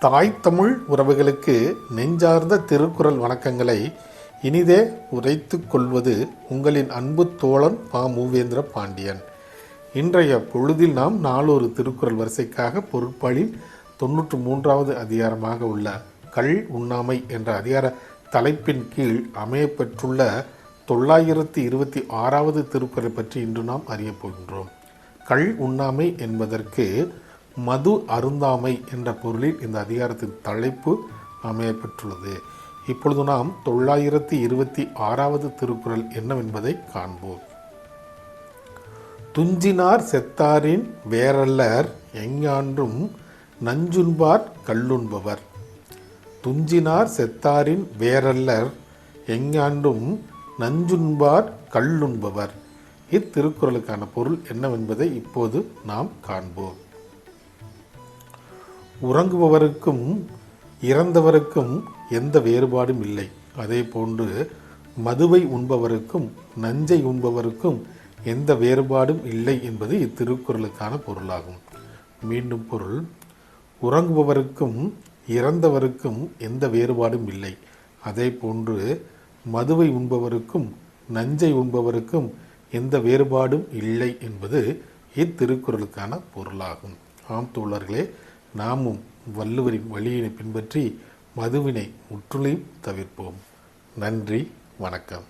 தாய் தமிழ் உறவுகளுக்கு நெஞ்சார்ந்த திருக்குறள் வணக்கங்களை இனிதே உரைத்துக் கொள்வது உங்களின் அன்பு தோழன் பா. மூவேந்திர பாண்டியன். இன்றைய பொழுதில் நாம் நாளொரு திருக்குறள் வரிசைக்காக பொருட்பாலில் 93வது அதிகாரமாக உள்ள கள் உண்ணாமை என்ற அதிகார தலைப்பின் கீழ் அமையப்பெற்றுள்ள 926வது திருக்குறளை பற்றி இன்று நாம் அறியப் போகின்றோம். கள் உண்ணாமை என்பதற்கு மது அருந்தாமை என்ற பொருளில் இந்த அதிகாரத்தின் தலைப்பு அமையப்பெற்றுள்ளது. இப்பொழுது நாம் 926வது திருக்குறள் என்னவென்பதை காண்போம். துஞ்சினார் செத்தாரின் வேறல்லர் எஞ்ஞான்றும் நஞ்சுண்பார் கள்ளுண்பவர். துஞ்சினார் செத்தாரின் வேறல்லர் எஞ்ஞான்றும் நஞ்சுண்பார் கள்ளுண்பவர். இத்திருக்குறளுக்கான பொருள் என்னவென்பதை இப்போது நாம் காண்போம். உறங்குபவருக்கும் இறந்தவருக்கும் எந்த வேறுபாடும் இல்லை. அதே போன்று மதுவை உண்பவருக்கும் நஞ்சை உண்பவருக்கும் எந்த வேறுபாடும் இல்லை என்பது இத்திருக்குறளுக்கான பொருளாகும். மீண்டும் பொருள்: உறங்குபவருக்கும் இறந்தவருக்கும் எந்த வேறுபாடும் இல்லை. அதே போன்று மதுவை உண்பவருக்கும் நஞ்சை உண்பவருக்கும் எந்த வேறுபாடும் இல்லை என்பது இத்திருக்குறளுக்கான பொருளாகும். ஆம் தோழர்களே, நாமும் வள்ளுவரின் வழியினை பின்பற்றி மதுவினை முற்றிலும் தவிர்ப்போம். நன்றி, வணக்கம்.